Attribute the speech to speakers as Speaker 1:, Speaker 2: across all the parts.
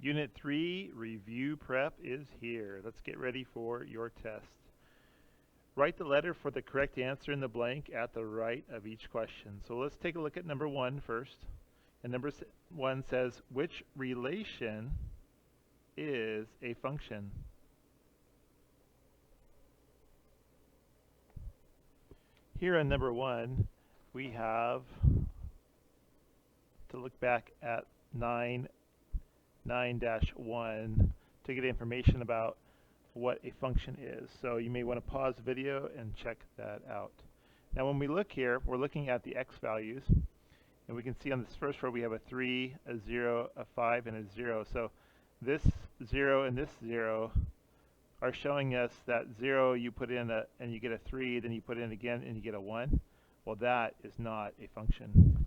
Speaker 1: Unit 3 review prep is here. Let's get ready for your test. Write the letter for the correct answer in the blank at the right of each question. So let's take a look at number 1 first. And number 1 says, which relation is a function? Here on number 1, we have to look back at 9-1 to get information about what a function is. So you may want to pause the video and check that out. Now when we look here, we're looking at the x values, and we can see on this first row we have a 3, a 0, a 5, and a 0. So this 0 and this 0 are showing us that 0 you put in and you get a 3, then you put in again and you get a 1. Well, that is not a function.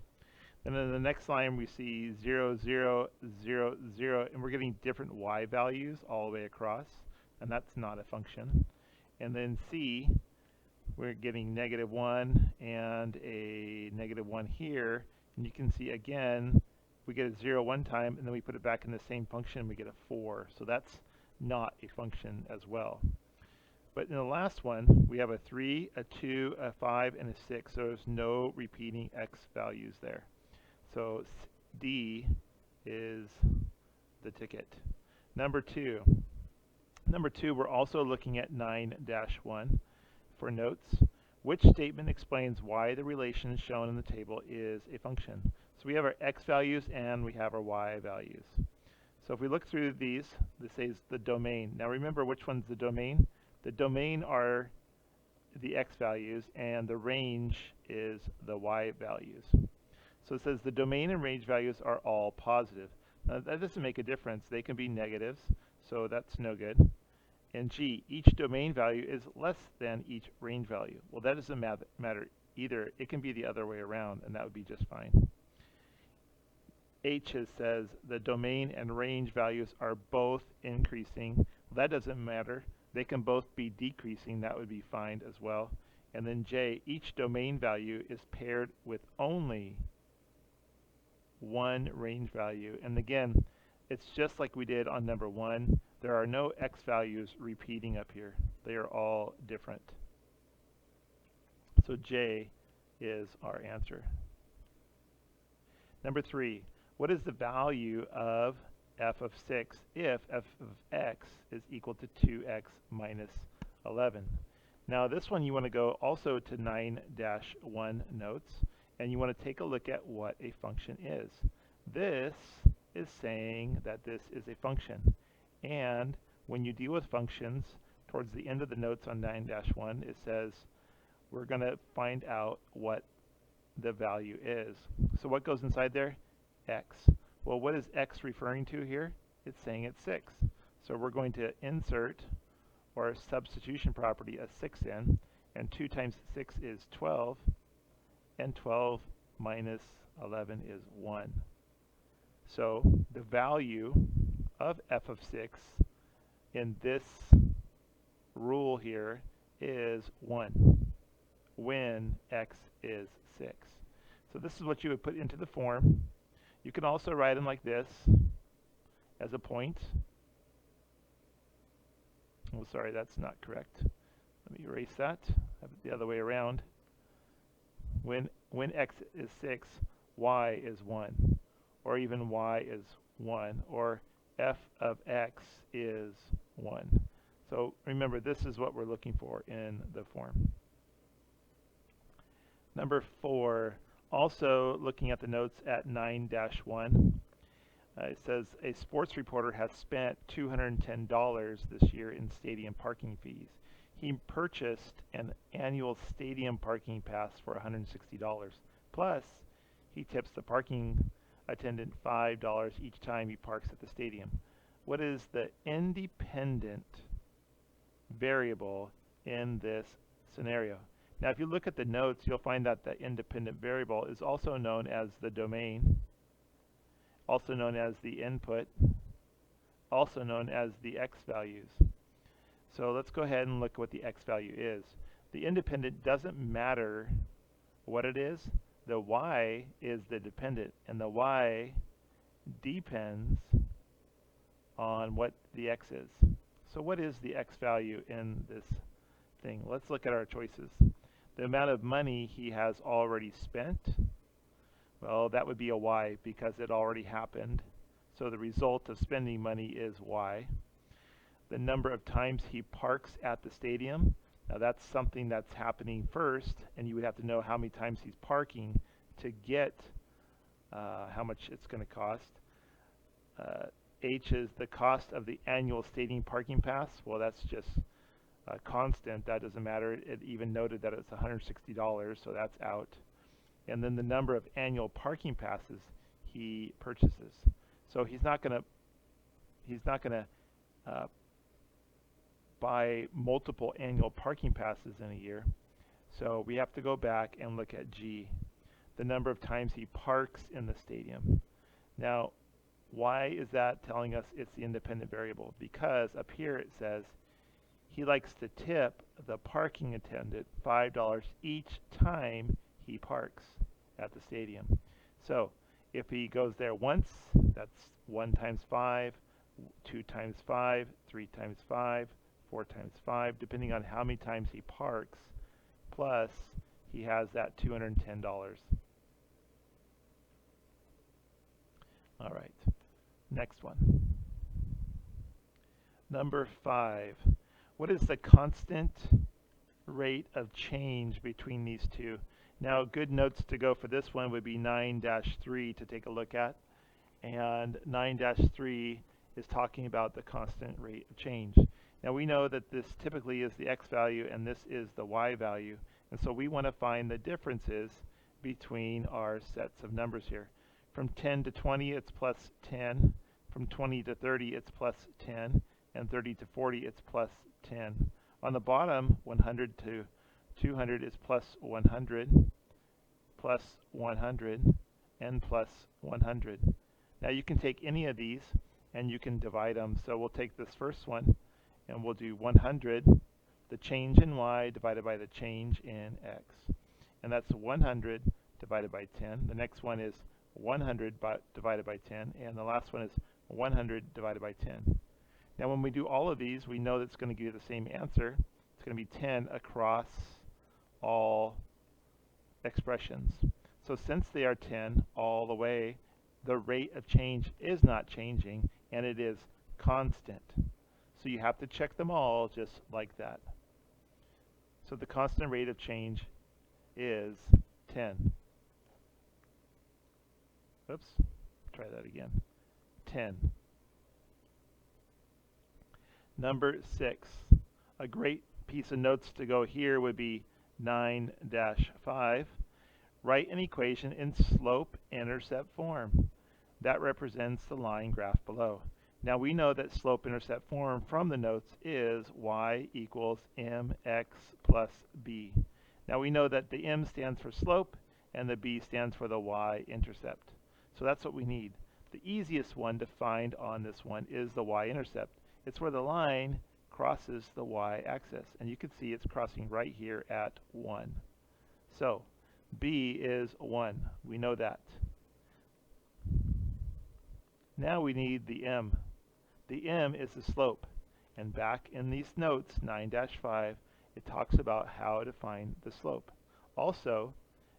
Speaker 1: And then the next line we see 0, 0, 0, 0, and we're getting different y values all the way across, and that's not a function. And then C, we're getting -1 and a -1 here, and you can see again we get a 0 one time and then we put it back in the same function and we get a 4. So that's not a function as well. But in the last one we have a 3, a 2, a 5, and a 6, so there's no repeating x values there. So D is the ticket. Number 2, we're also looking at 9-1 for notes. Which statement explains why the relation shown in the table is a function? So we have our x values and we have our y values. So if we look through these, this says the domain. Now remember, which one's the domain? The domain are the x values and the range is the y values. So it says the domain and range values are all positive. Now that doesn't make a difference. They can be negatives, so that's no good. And G, each domain value is less than each range value. Well, that doesn't matter either. It can be the other way around, and that would be just fine. H says the domain and range values are both increasing. Well, that doesn't matter. They can both be decreasing. That would be fine as well. And then J, each domain value is paired with only one range value. And again, it's just like we did on number 1. There are no x values repeating up here. They are all different. So J is our answer. Number 3, what is the value of f of 6 if f of x is equal to 2x minus 11? Now this one you want to go also to 9-1 notes, and you want to take a look at what a function is. This is saying that this is a function. And when you deal with functions, towards the end of the notes on 9-1, it says we're going to find out what the value is. So what goes inside there? X. Well, what is x referring to here? It's saying it's 6. So we're going to insert or substitution property a 6 in, and 2 times 6 is 12, and 12 minus 11 is 1. So the value of f of 6 in this rule here is 1 when x is 6. So this is what you would put into the form. You can also write them like this as a point. Oh, sorry, that's not correct. Let me erase that. Have it the other way around. When x is 6, y is 1, or even y is 1, or f of x is 1. So remember, this is what we're looking for in the form. Number 4, also looking at the notes at 9-1, it says a sports reporter has spent $210 this year in stadium parking fees. He purchased an annual stadium parking pass for $160. Plus, he tips the parking attendant $5 each time he parks at the stadium. What is the independent variable in this scenario? Now, if you look at the notes, you'll find that the independent variable is also known as the domain, also known as the input, also known as the x values. So let's go ahead and look at what the x value is. The independent doesn't matter what it is. The y is the dependent, and the y depends on what the x is. So what is the x value in this thing? Let's look at our choices. The amount of money he has already spent, well, that would be a y because it already happened. So the result of spending money is y. The number of times he parks at the stadium, now that's something that's happening first, and you would have to know how many times he's parking to get how much it's going to cost. H is the cost of the annual stadium parking pass. Well, that's just constant. That doesn't matter. It even noted that it's $160, so that's out. And then the number of annual parking passes he purchases. So he's not going to buy multiple annual parking passes in a year. So we have to go back and look at G, the number of times he parks in the stadium. Now, why is that telling us it's the independent variable? Because up here it says he likes to tip the parking attendant $5 each time he parks at the stadium. So if he goes there once, that's 1 times 5, 2 times 5, 3 times 5, 4 times 5, depending on how many times he parks, plus he has that $210. All right, next one. Number 5. What is the constant rate of change between these two? Now, good notes to go for this one would be 9-3 to take a look at. And 9-3 is talking about the constant rate of change. Now, we know that this typically is the x value and this is the y value. And so we want to find the differences between our sets of numbers here. From 10 to 20, it's plus 10. From 20 to 30, it's plus 10. And 30 to 40, it's plus 10. On the bottom, 100 to 200 is plus 100, plus 100, and plus 100. Now you can take any of these and you can divide them. So we'll take this first one and we'll do 100, the change in y divided by the change in x. And that's 100 divided by 10. The next one is 100 divided by 10. And the last one is 100 divided by 10. Now when we do all of these, we know that it's going to give you the same answer. It's going to be 10 across all expressions. So since they are 10 all the way, the rate of change is not changing, and it is constant. So you have to check them all just like that. So the constant rate of change is 10. Oops, try that again. 10. Number 6. A great piece of notes to go here would be 9-5. Write an equation in slope-intercept form. That represents the line graph below. Now we know that slope-intercept form from the notes is y equals mx plus b. Now we know that the m stands for slope and the b stands for the y-intercept. So that's what we need. The easiest one to find on this one is the y-intercept. It's where the line crosses the y-axis, and you can see it's crossing right here at 1. So b is 1. We know that. Now we need the m. The m is the slope, and back in these notes, 9-5, it talks about how to find the slope. Also,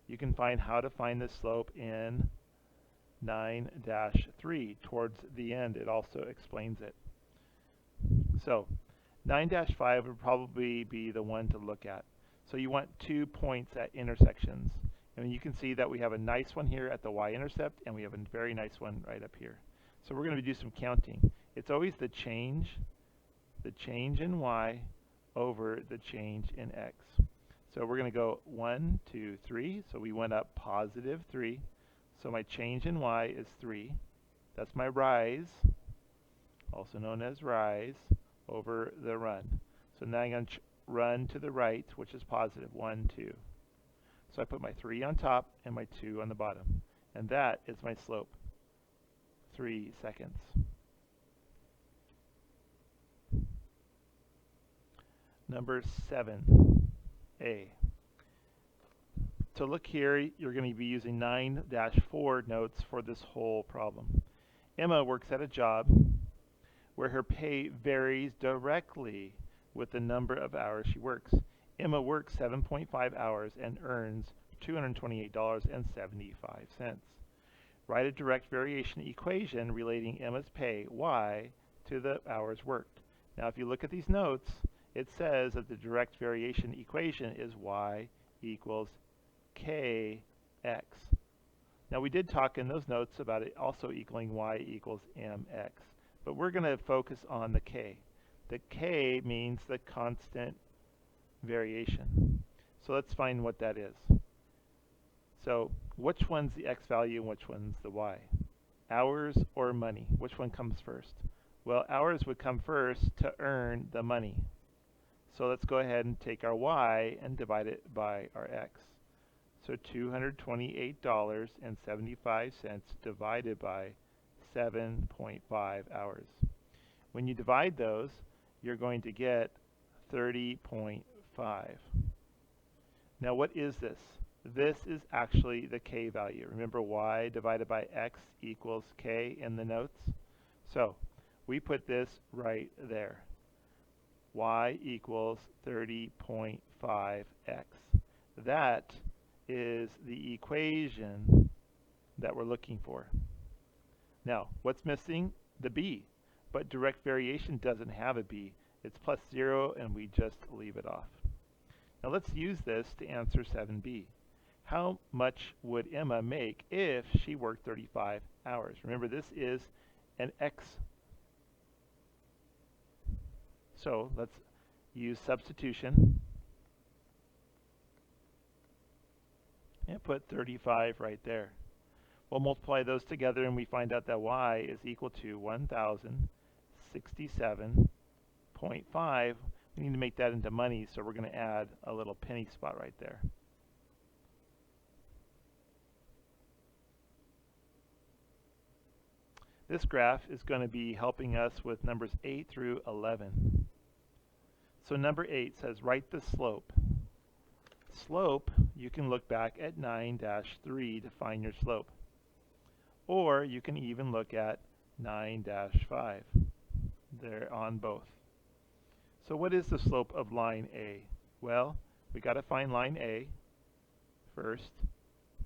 Speaker 1: you can find how to find the slope in 9-3. Towards the end, it also explains it. So 9-5 would probably be the one to look at. So you want 2 points at intersections. And you can see that we have a nice one here at the y-intercept, and we have a very nice one right up here. So we're going to do some counting. It's always the change in y over the change in x. So we're going to go 1, 2, 3. So we went up positive 3. So my change in y is 3. That's my rise, also known as rise, over the run. So now I'm going to run to the right, which is positive 1, 2. So I put my 3 on top and my 2 on the bottom. And that is my slope, 3 seconds. Number 7A. To look here, you're going to be using 9-4 notes for this whole problem. Emma works at a job where her pay varies directly with the number of hours she works. Emma works 7.5 hours and earns $228.75. Write a direct variation equation relating Emma's pay, Y, to the hours worked. Now if you look at these notes, it says that the direct variation equation is Y equals KX. Now we did talk in those notes about it also equaling Y equals MX, but we're going to focus on the K. The K means the constant variation. So let's find what that is. So which one's the X value and which one's the Y? Hours or money? Which one comes first? Well, hours would come first to earn the money. So let's go ahead and take our Y and divide it by our X. So $228.75 divided by 7.5 hours. When you divide those, you're going to get 30.5. Now what is this? This is actually the K value. Remember Y divided by X equals K in the notes? So we put this right there. Y equals 30.5x. That is the equation that we're looking for. Now, what's missing? The B. But direct variation doesn't have a B. It's plus 0 and we just leave it off. Now let's use this to answer 7b. How much would Emma make if she worked 35 hours? Remember, this is an X. So let's use substitution and put 35 right there. We'll multiply those together and we find out that Y is equal to 1,067.5. We need to make that into money, so we're going to add a little penny spot right there. This graph is going to be helping us with numbers 8 through 11. So number 8 says write the slope. Slope, you can look back at 9-3 to find your slope. Or you can even look at 9-5. They're on both. So what is the slope of line A? Well, we got to find line A first.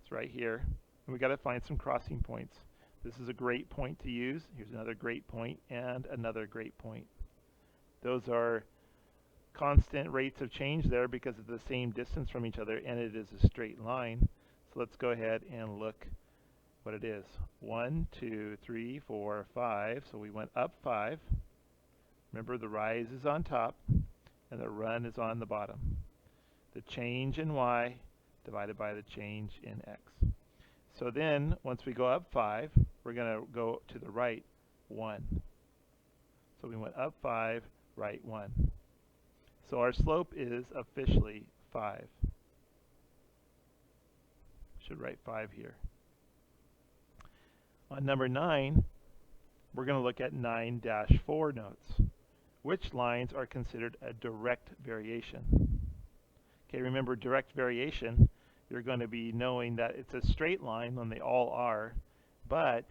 Speaker 1: It's right here. And we got to find some crossing points. This is a great point to use. Here's another great point and another great point. Those are constant rates of change there because it's the same distance from each other and it is a straight line. So let's go ahead and look what it is. 1, 2, 3, 4, 5. So we went up 5. Remember, the rise is on top and the run is on the bottom. The change in Y divided by the change in X. So then, once we go up 5, we're going to go to the right 1. So we went up 5, right 1. So our slope is officially 5. Should write 5 here. On number 9, we're going to look at 9-4 notes. Which lines are considered a direct variation? Okay, remember direct variation, you're going to be knowing that it's a straight line when they all are, but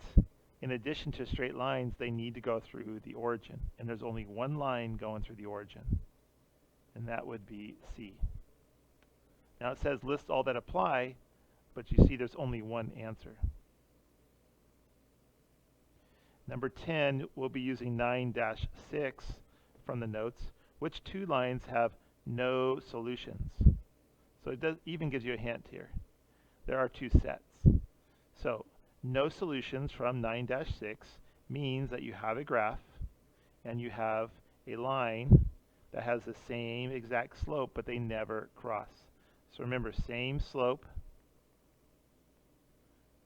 Speaker 1: in addition to straight lines, they need to go through the origin. And there's only one line going through the origin, and that would be C. Now it says list all that apply, but you see there's only one answer. Number 10, we'll be using 9-6 from the notes. Which two lines have no solutions? So it even gives you a hint here. There are two sets. So no solutions from 9-6 means that you have a graph and you have a line that has the same exact slope, but they never cross. So remember, same slope,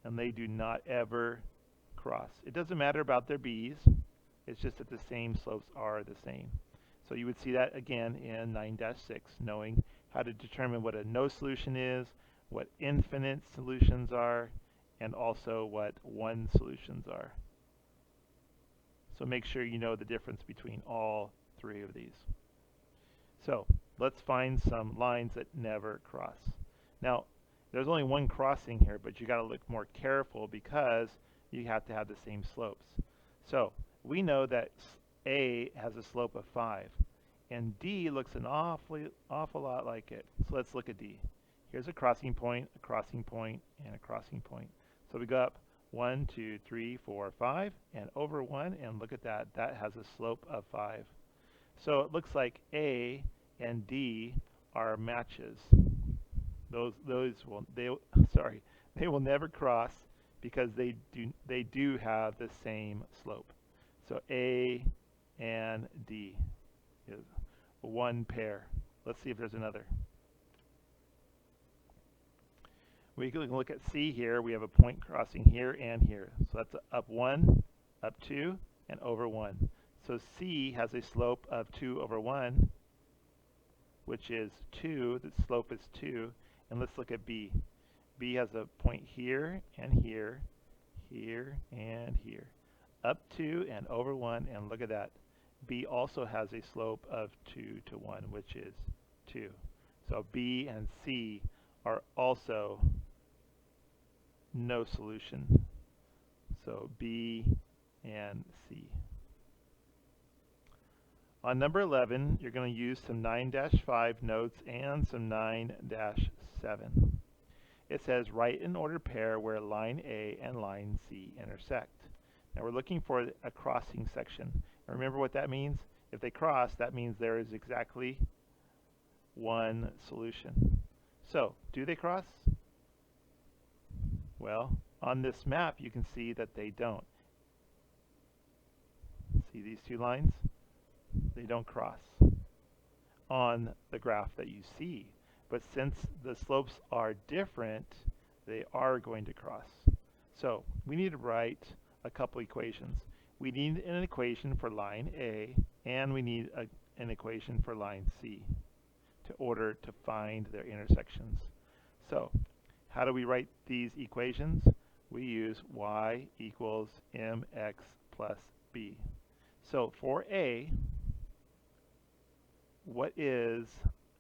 Speaker 1: and they do not ever cross. It doesn't matter about their b's, it's just that the same slopes are the same. So you would see that again in 9-6, knowing how to determine what a no solution is, what infinite solutions are, and also what one solutions are. So make sure you know the difference between all three of these. So let's find some lines that never cross. Now, there's only one crossing here, but you got to look more careful because you have to have the same slopes. So we know that A has a slope of 5. And D looks an awful lot like it. So let's look at D. Here's a crossing point, and a crossing point. So we go up 1, 2, 3, 4, 5, and over 1, and look at that. That has a slope of 5. So it looks like A and D are matches. They will never cross because they do have the same slope. So A and D is one pair. Let's see if there's another. We can look at C here. We have a point crossing here and here. So that's up 1, up 2, and over 1. So C has a slope of 2 over 1, which is 2. The slope is 2. And let's look at B. B has a point here and here, here and here. Up 2 and over 1, and look at that. B also has a slope of 2 to 1, which is 2. So B and C are also no solution. So B and C. On number 11, you're going to use some 9-5 notes and some 9-7. It says write an ordered pair where line A and line C intersect. Now we're looking for a crossing section. And remember what that means? If they cross, that means there is exactly one solution. So, do they cross? Well, on this map you can see that they don't. See these two lines? They don't cross on the graph that you see. But since the slopes are different, they are going to cross. So, we need to write a couple equations. We need an equation for line A, and we need an equation for line C in order to find their intersections. So, how do we write these equations? We use y equals mx plus b. So, for A, what is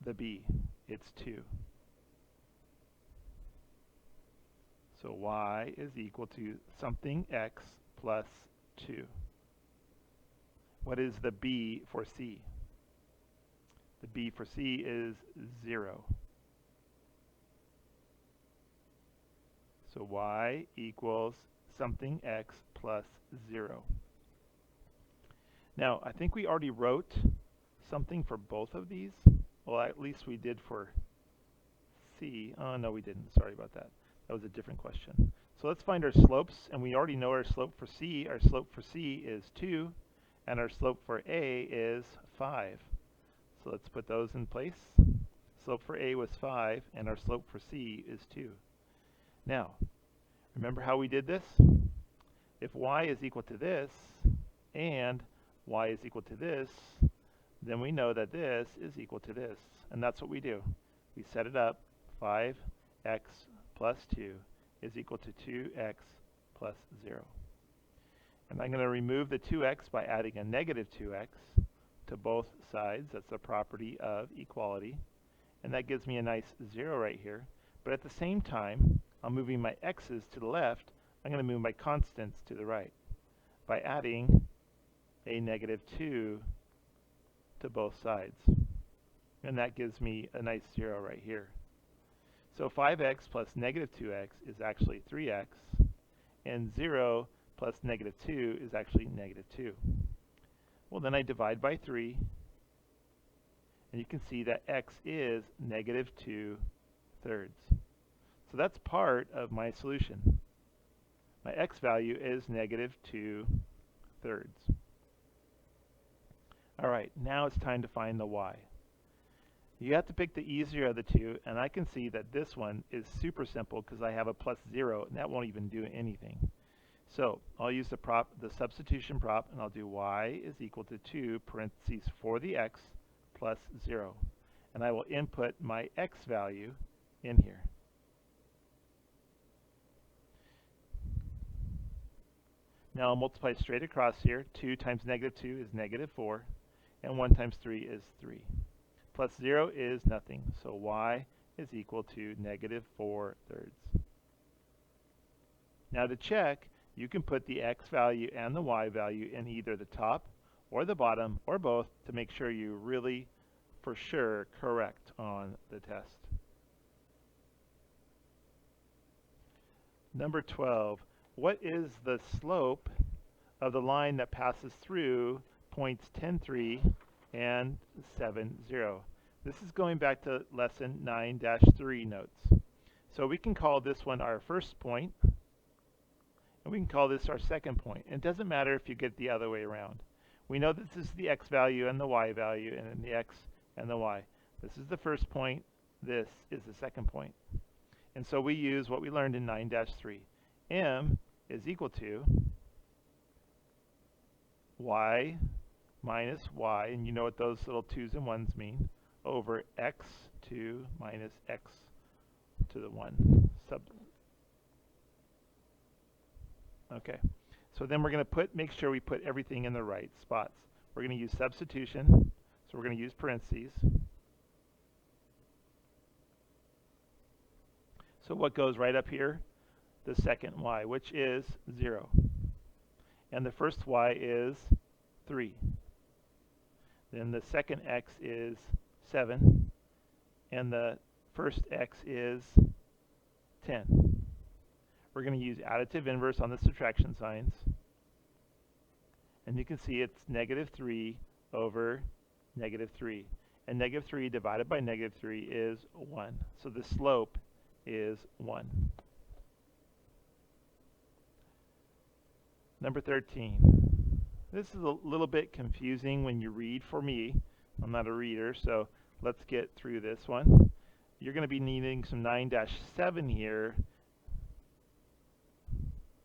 Speaker 1: the b? It's 2. So y is equal to something x plus 2. What is the b for C? The b for C is 0. So y equals something x plus 0. Now, I think we already wrote something for both of these. Well, at least we did for C. Oh, no, we didn't. Sorry about that. That was a different question. So let's find our slopes, and we already know our slope for C. Our slope for C is 2, and our slope for A is 5. So let's put those in place. Slope for A was 5, and our slope for C is 2. Now, remember how we did this? If y is equal to this, and y is equal to this, then we know that this is equal to this. And that's what we do. We set it up. 5x plus 2 is equal to 2x plus 0. And I'm going to remove the 2x by adding a negative 2x to both sides. That's the property of equality. And that gives me a nice 0 right here. But at the same time, I'm moving my x's to the left. I'm going to move my constants to the right by adding a negative 2 to both sides. And that gives me a nice 0 right here. So 5x plus negative 2x is actually 3x, and 0 plus negative 2 is actually negative 2. Well, then I divide by 3, and you can see that x is negative 2/3. So that's part of my solution. My x value is negative 2/3. All right, now it's time to find the y. You have to pick the easier of the two, and I can see that this one is super simple because I have a plus 0, and that won't even do anything. So I'll use the substitution prop, and I'll do y is equal to 2 parentheses for the x plus 0. And I will input my x value in here. Now I'll multiply straight across here. 2 times negative 2 is negative 4, and 1 times 3 is 3. Plus 0 is nothing, so y is equal to negative 4/3. Now to check, you can put the x value and the y value in either the top or the bottom or both to make sure you really for sure correct on the test. Number 12, what is the slope of the line that passes through points 10, 3 and 7, 0? This is going back to lesson 9-3 notes. So we can call this one our first point, and we can call this our second point. It doesn't matter if you get the other way around. We know this is the x value and the y value, and then the x and the y. This is the first point, this is the second point. And so we use what we learned in 9-3. M is equal to y minus y, and you know what those little 2's and 1's mean, over x2 minus x to the 1. Okay, so then we're going to make sure we put everything in the right spots. We're going to use substitution, so we're going to use parentheses. So what goes right up here? The second y, which is 0. And the first y is 3. Then the second x is 7. And the first x is 10. We're going to use additive inverse on the subtraction signs. And you can see it's -3 over -3. And -3 divided by -3 is 1. So the slope is 1. Number 13. This is a little bit confusing when you read for me. I'm not a reader, so let's get through this one. You're going to be needing some 9-7 here,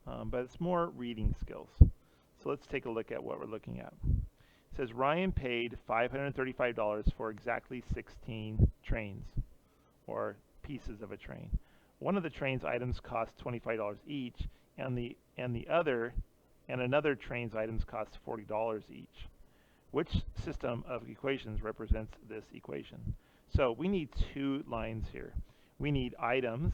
Speaker 1: but it's more reading skills. So let's take a look at what we're looking at. It says Ryan paid $535 for exactly 16 trains, or pieces of a train. One of the train's items cost $25 each, and another train's items cost $40 each. Which system of equations represents this equation? So we need two lines here. We need items,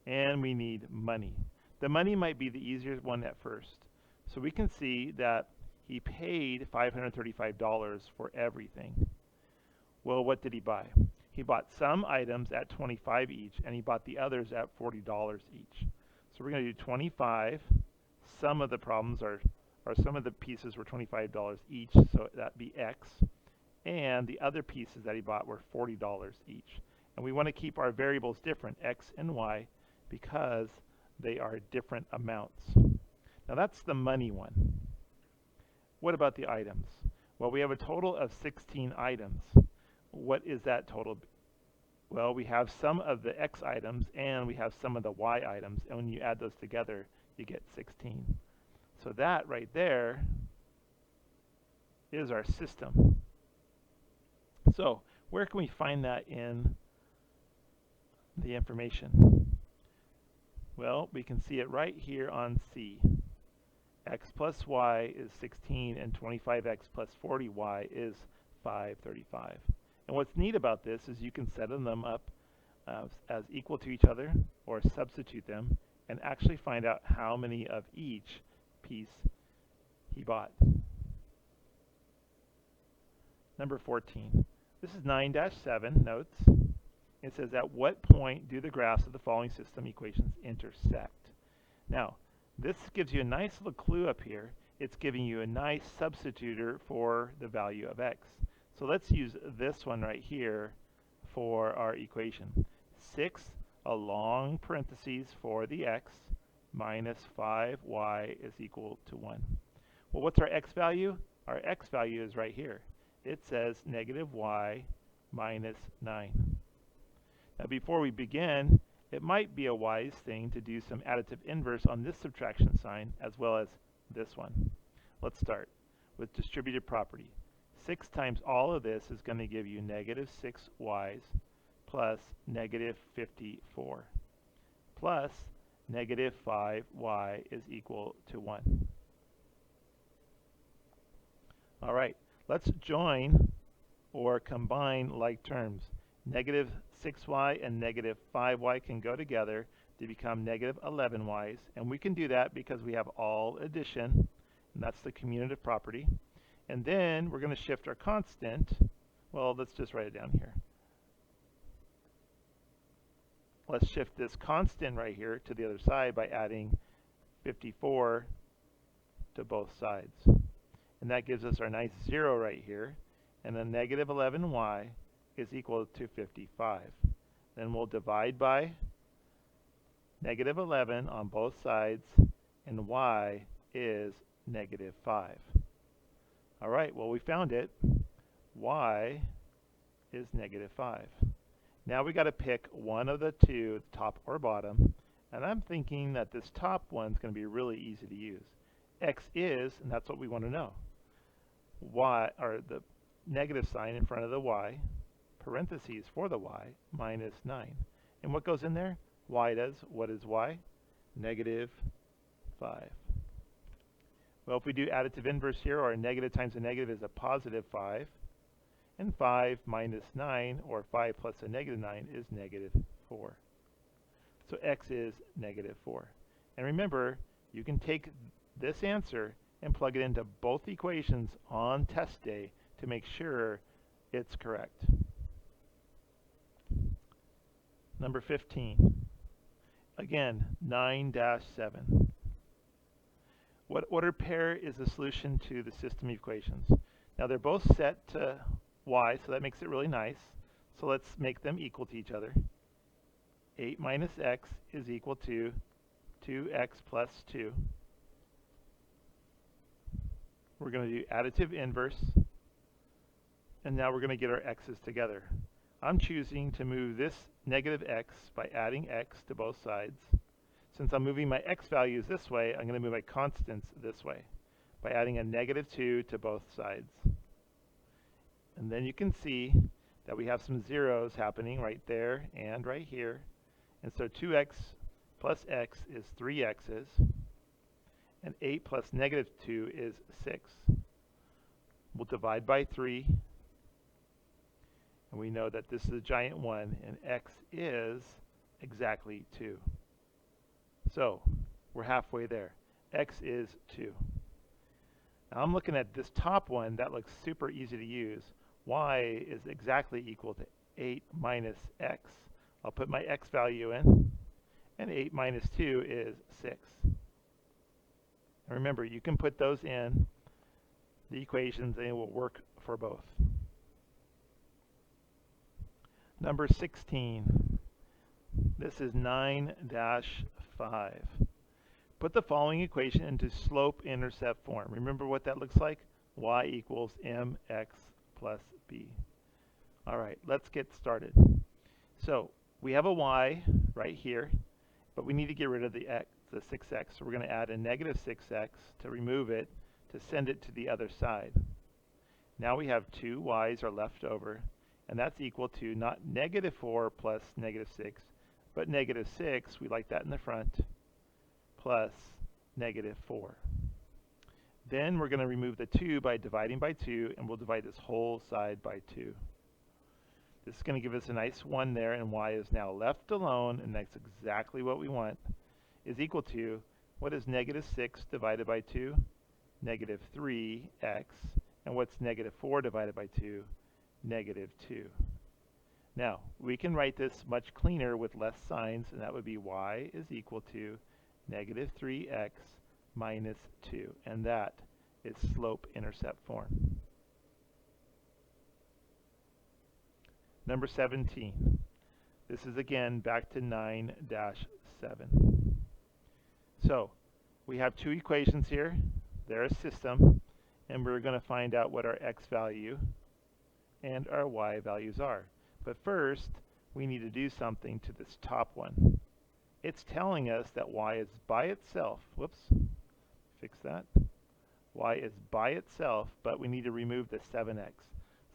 Speaker 1: and we need money. The money might be the easier one at first. So we can see that he paid $535 for everything. Well, what did he buy? He bought some items at $25 each, and he bought the others at $40 each. So we're going to do 25. Some of the problems are some of the pieces were $25 each, so that'd be X. And the other pieces that he bought were $40 each. And we want to keep our variables different, X and Y, because they are different amounts. Now that's the money one. What about the items? Well, we have a total of 16 items. What is that total? Well, we have some of the X items and we have some of the Y items, and when you add those together, you get 16. So that right there is our system. So where can we find that in the information? Well, we can see it right here on C. X plus Y is 16, and 25x plus 40y is 535. And what's neat about this is you can set them up as equal to each other, or substitute them, and actually find out how many of each piece he bought. Number 14. This is 9-7 notes. It says, at what point do the graphs of the following system equations intersect? Now, this gives you a nice little clue up here. It's giving you a nice substitutor for the value of x. So let's use this one right here for our equation. 6, a long parentheses for the x, minus 5y is equal to 1. Well, what's our x value? Our x value is right here. It says negative y minus 9. Now before we begin, it might be a wise thing to do some additive inverse on this subtraction sign as well as this one. Let's start with distributed property. 6 times all of this is going to give you negative 6y's plus negative 54 plus negative 5y is equal to 1. All right, let's join or combine like terms. Negative 6y and negative 5y can go together to become negative 11y's, and we can do that because we have all addition. and that's the commutative property. And then we're going to shift our constant. Well, let's just write it down here. Let's shift this constant right here to the other side by adding 54 to both sides. And that gives us our nice 0 right here. And then negative 11y is equal to 55. Then we'll divide by negative 11 on both sides, and y is negative 5. All right, well, we found it. Y is negative 5. Now we got to pick one of the two, top or bottom, and I'm thinking that this top one's going to be really easy to use. X is, and that's what we want to know, y, or the negative sign in front of the y, parentheses for the y, minus 9. And what goes in there? Y does. What is y? Negative 5. Well, if we do additive inverse here, or a negative times a negative is a positive 5. And 5 minus 9, or 5 plus a negative 9, is negative 4. So x is negative 4. And remember, you can take this answer and plug it into both equations on test day to make sure it's correct. Number 15. Again, 9-7. What ordered pair is the solution to the system equations? Now they're both set to y, so that makes it really nice. So let's make them equal to each other. 8 minus x is equal to 2x plus 2. We're going to do additive inverse. And now we're going to get our x's together. I'm choosing to move this negative x by adding x to both sides. Since I'm moving my x values this way, I'm going to move my constants this way by adding a negative 2 to both sides. And then you can see that we have some zeros happening right there and right here. And so 2x plus x is 3x's, and 8 plus negative 2 is 6. We'll divide by 3, and we know that this is a giant 1, and x is exactly 2. So we're halfway there. X is 2. Now I'm looking at this top one. That looks super easy to use. Y is exactly equal to 8 minus x. I'll put my x value in, and 8 minus 2 is 6. And remember, you can put those in the equations and it will work for both. Number 16. This is 9-5. Put the following equation into slope-intercept form. Remember what that looks like? Y equals mx plus b. All right, let's get started. So we have a y right here, but we need to get rid of the 6x. So we're going to add a negative 6x to remove it, to send it to the other side. Now we have 2 y's are left over, and that's equal to not negative 4 plus negative 6, but negative 6, we like that in the front, plus negative 4. Then we're going to remove the 2 by dividing by 2, and we'll divide this whole side by 2. This is going to give us a nice 1 there, and y is now left alone, and that's exactly what we want, is equal to, what is negative 6 divided by 2? Negative 3x. And what's negative 4 divided by 2? Negative 2. Now, we can write this much cleaner with less signs, and that would be y is equal to negative 3x minus 2. And that is slope-intercept form. Number 17. This is again back to 9-7. So, we have two equations here. They're a system, and we're going to find out what our x value and our y values are. But first, we need to do something to this top one. It's telling us that y is by itself. Whoops, fix that. Y is by itself, but we need to remove the 7x.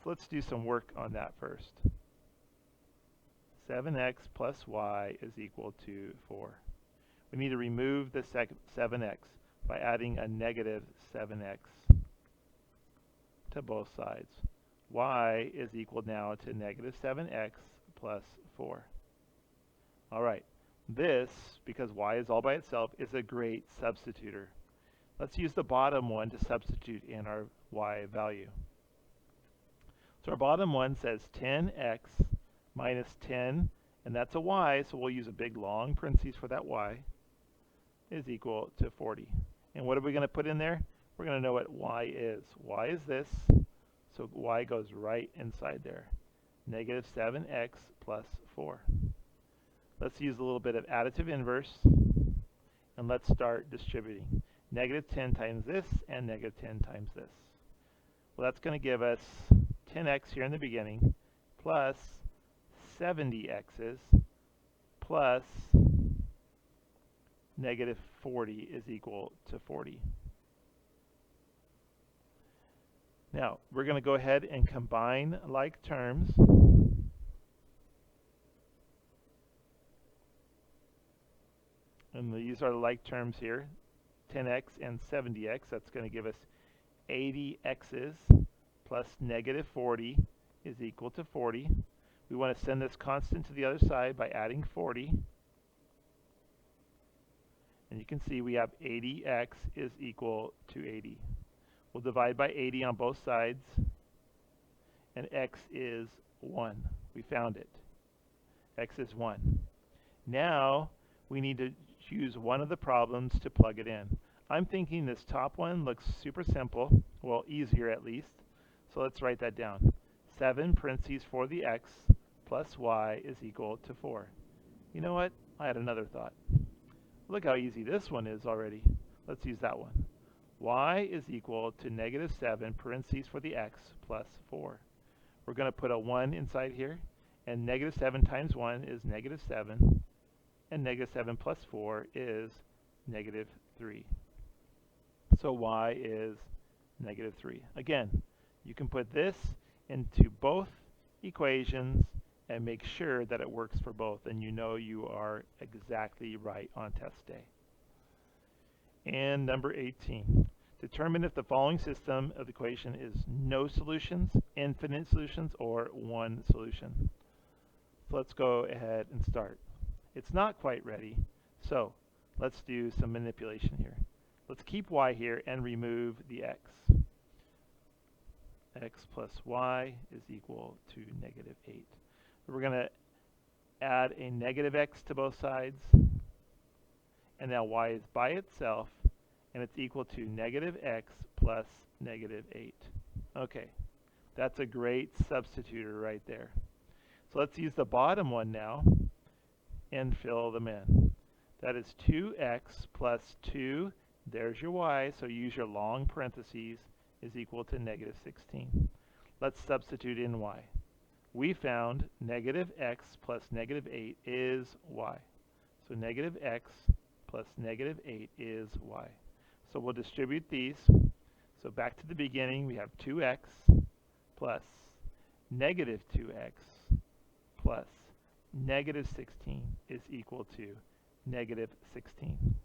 Speaker 1: So let's do some work on that first. 7x plus y is equal to 4. We need to remove the 7x by adding a negative 7x to both sides. Y is equal now to negative 7x plus 4. All right, this, because y is all by itself, is a great substitutor. Let's use the bottom one to substitute in our y value. So our bottom one says 10x minus 10, and that's a y, so we'll use a big long parentheses for that y, is equal to 40. And what are we going to put in there? We're going to know what y is. Y is this, so y goes right inside there. Negative 7x plus 4. Let's use a little bit of additive inverse, and let's start distributing. Negative 10 times this and negative 10 times this. Well, that's going to give us 10x here in the beginning plus 70x's plus negative 40 is equal to 40. Now, we're going to go ahead and combine like terms. And these are like terms here, 10x and 70x. That's going to give us 80x's plus negative 40 is equal to 40. We want to send this constant to the other side by adding 40. And you can see we have 80x is equal to 80. We'll divide by 80 on both sides, and x is 1. We found it. X is 1. Now we need to choose one of the problems to plug it in. I'm thinking this top one looks super simple, well, easier at least. So let's write that down. 7 parentheses for the x plus y is equal to 4. You know what? I had another thought. Look how easy this one is already. Let's use that one. Y is equal to negative 7 parentheses for the x plus 4. We're going to put a 1 inside here, and negative 7 times 1 is negative 7, and negative 7 plus 4 is negative 3. So y is negative 3. Again, you can put this into both equations and make sure that it works for both, and you know you are exactly right on test day. And number 18, determine if the following system of the equation is no solutions, infinite solutions, or one solution. So let's go ahead and start. It's not quite ready, so let's do some manipulation here. Let's keep y here and remove the x. X plus y is equal to negative 8. We're going to add a negative x to both sides, and now y is by itself, and it's equal to negative x plus negative 8. Okay, that's a great substitutor right there. So let's use the bottom one now and fill them in. That is 2x plus 2, there's your y, so use your long parentheses, is equal to negative 16. Let's substitute in y. We found negative x plus negative 8 is y. So negative x plus negative 8 is y. So we'll distribute these. So back to the beginning, we have 2x plus negative 2x plus negative 16 is equal to negative 16.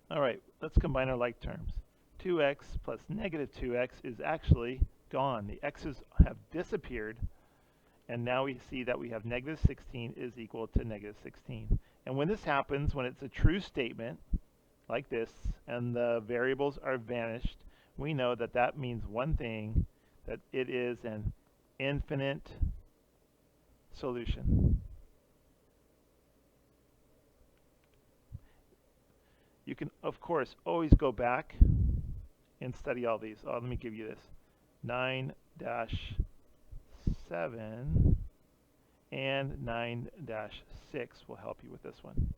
Speaker 1: All right, let's combine our like terms. 2x plus negative 2x is actually gone. The x's have disappeared, and now we see that we have negative 16 is equal to negative 16. And when this happens, when it's a true statement, like this, and the variables are vanished, we know that that means one thing, that it is an infinite solution. You can, of course, always go back and study all these. Let me give you this. 9-7 and 9-6 will help you with this one.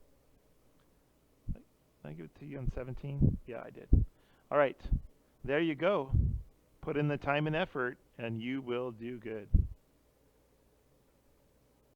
Speaker 1: Did I give it to you on 17? Yeah, I did. All right, there you go. Put in the time and effort, and you will do good.